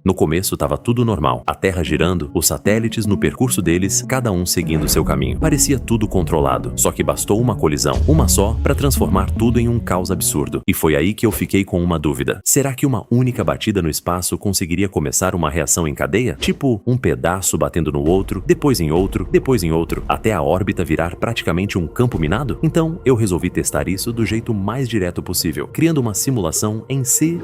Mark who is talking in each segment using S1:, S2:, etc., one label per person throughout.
S1: No começo estava tudo normal, a Terra girando, os satélites no percurso deles, cada um seguindo seu caminho. Parecia tudo controlado, só que bastou uma colisão, uma só, para transformar tudo em um caos absurdo. E foi aí que eu fiquei com uma dúvida. Será que uma única batida no espaço conseguiria começar uma reação em cadeia? Tipo, um pedaço batendo no outro, depois em outro, até a órbita virar praticamente um campo minado? Então, eu resolvi testar isso do jeito mais direto possível, criando uma simulação em C++.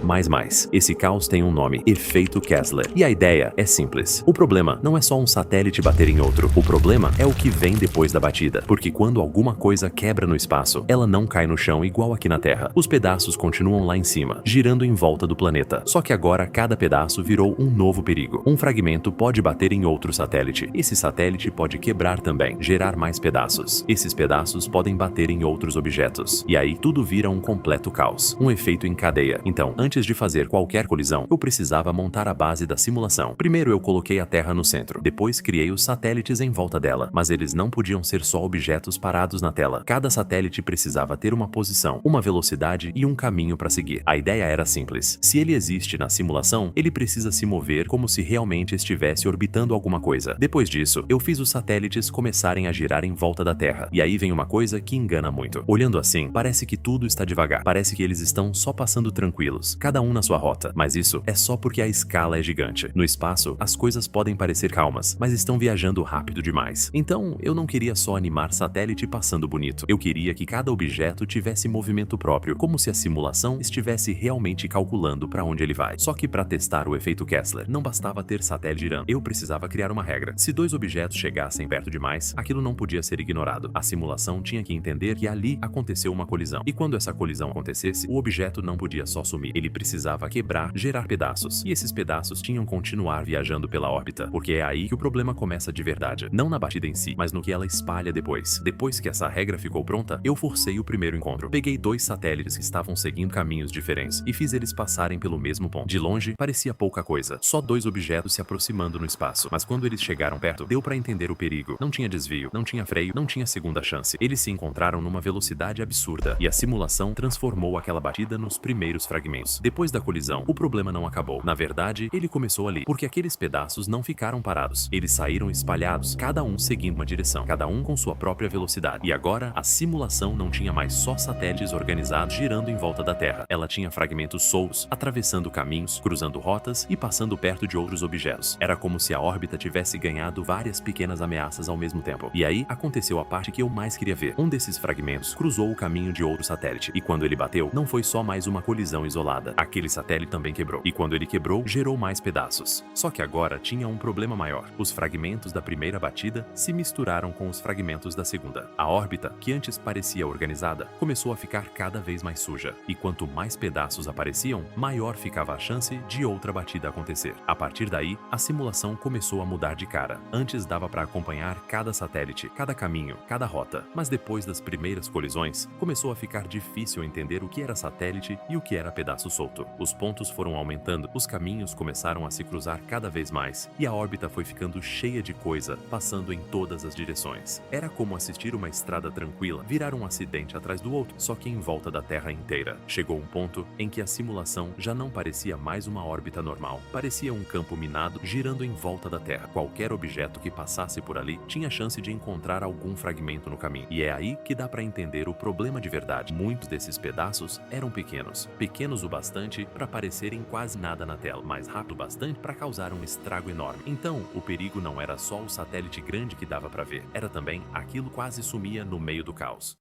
S1: Esse caos tem um nome, Efeito Kessler. E a ideia é simples. O problema não é só um satélite bater em outro. O problema é o que vem depois da batida. Porque quando alguma coisa quebra no espaço, ela não cai no chão igual aqui na Terra. Os pedaços continuam lá em cima, girando em volta do planeta. Só que agora cada pedaço virou um novo perigo. Um fragmento pode bater em outro satélite. Esse satélite pode quebrar também, gerar mais pedaços. Esses pedaços podem bater em outros objetos. E aí tudo vira um completo caos. Um efeito em cadeia. Então, antes de fazer qualquer colisão, eu precisava montar a base da simulação. Primeiro eu coloquei a Terra no centro. Depois criei os satélites em volta dela. Mas eles não podiam ser só objetos parados na tela. Cada satélite precisava ter uma posição, uma velocidade e um caminho para seguir. A ideia era simples. Se ele existe na simulação, ele precisa se mover como se realmente estivesse orbitando alguma coisa. Depois disso, eu fiz os satélites começarem a girar em volta da Terra. E aí vem uma coisa que engana muito. Olhando assim, parece que tudo está devagar. Parece que eles estão só passando tranquilos, cada um na sua rota. Mas isso é só porque a escala é gigante. No espaço, as coisas podem parecer calmas, mas estão viajando rápido demais. Então, eu não queria só animar satélite passando bonito. Eu queria que cada objeto tivesse movimento próprio, como se a simulação estivesse realmente calculando para onde ele vai. Só que para testar o efeito Kessler, não bastava ter satélite girando. Eu precisava criar uma regra. Se dois objetos chegassem perto demais, aquilo não podia ser ignorado. A simulação tinha que entender que ali aconteceu uma colisão. E quando essa colisão acontecesse, o objeto não podia só sumir. Ele precisava quebrar, gerar pedaços. E esses pedaços tinham que continuar viajando pela órbita, porque é aí que o problema começa de verdade. Não na batida em si, mas no que ela espalha depois. Depois que essa regra ficou pronta, eu forcei o primeiro encontro. Peguei dois satélites que estavam seguindo caminhos diferentes e fiz eles passarem pelo mesmo ponto. De longe, parecia pouca coisa. Só dois objetos se aproximando no espaço. Mas quando eles chegaram perto, deu para entender o perigo. Não tinha desvio, não tinha freio, não tinha segunda chance. Eles se encontraram numa velocidade absurda e a simulação transformou aquela batida nos primeiros fragmentos. Depois da colisão, o problema não acabou. Na verdade, ele começou ali, porque aqueles pedaços não ficaram parados. Eles saíram espalhados, cada um seguindo uma direção, cada um com sua própria velocidade. E agora, a simulação não tinha mais só satélites organizados girando em volta da Terra. Ela tinha fragmentos soltos, atravessando caminhos, cruzando rotas e passando perto de outros objetos. Era como se a órbita tivesse ganhado várias pequenas ameaças ao mesmo tempo. E aí, aconteceu a parte que eu mais queria ver. Um desses fragmentos cruzou o caminho de outro satélite. E quando ele bateu, não foi só mais uma colisão isolada. Aquele satélite também quebrou. E quando ele quebrou, gerou mais pedaços. Só que agora tinha um problema maior. Os fragmentos da primeira batida se misturaram com os fragmentos da segunda. A órbita, que antes parecia organizada, começou a ficar cada vez mais suja. E quanto mais pedaços apareciam, maior ficava a chance de outra batida acontecer. A partir daí, a simulação começou a mudar de cara. Antes dava para acompanhar cada satélite, cada caminho, cada rota. Mas depois das primeiras colisões, começou a ficar difícil entender o que era satélite e o que era pedaço solto. Os pontos foram aumentando, os caminhos começaram a se cruzar cada vez mais e a órbita foi ficando cheia de coisa, passando em todas as direções. Era como assistir uma estrada tranquila virar um acidente atrás do outro, só que em volta da Terra inteira. Chegou um ponto em que a simulação já não parecia mais uma órbita normal. Parecia um campo minado girando em volta da Terra. Qualquer objeto que passasse por ali tinha chance de encontrar algum fragmento no caminho. E é aí que dá para entender o problema de verdade. Muitos desses pedaços eram pequenos. Pequenos o bastante para parecerem quase nada na tela, mas rápido o bastante para causar um estrago enorme. Então, o perigo não era só o satélite grande que dava para ver. Era também aquilo quase sumia no meio do caos.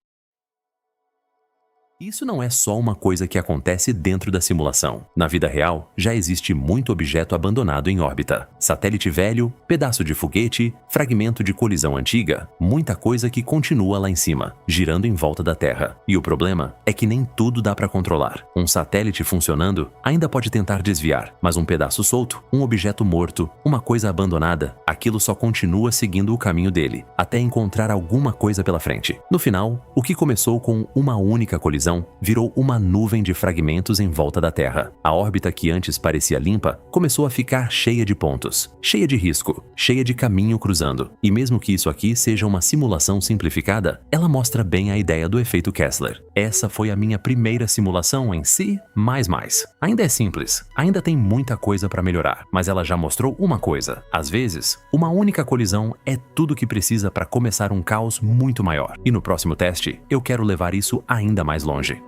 S1: Isso não é só uma coisa que acontece dentro da simulação. Na vida real, já existe muito objeto abandonado em órbita. Satélite velho, pedaço de foguete, fragmento de colisão antiga, muita coisa que continua lá em cima, girando em volta da Terra. E o problema é que nem tudo dá para controlar. Um satélite funcionando ainda pode tentar desviar, mas um pedaço solto, um objeto morto, uma coisa abandonada, aquilo só continua seguindo o caminho dele, até encontrar alguma coisa pela frente. No final, o que começou com uma única colisão colisão, virou uma nuvem de fragmentos em volta da Terra. A órbita que antes parecia limpa começou a ficar cheia de pontos, cheia de risco, cheia de caminho cruzando. E mesmo que isso aqui seja uma simulação simplificada, ela mostra bem a ideia do efeito Kessler. Essa foi a minha primeira simulação em C++. Ainda é simples, ainda tem muita coisa para melhorar, mas ela já mostrou uma coisa. Às vezes, uma única colisão é tudo que precisa para começar um caos muito maior. E no próximo teste, eu quero levar isso ainda mais longe.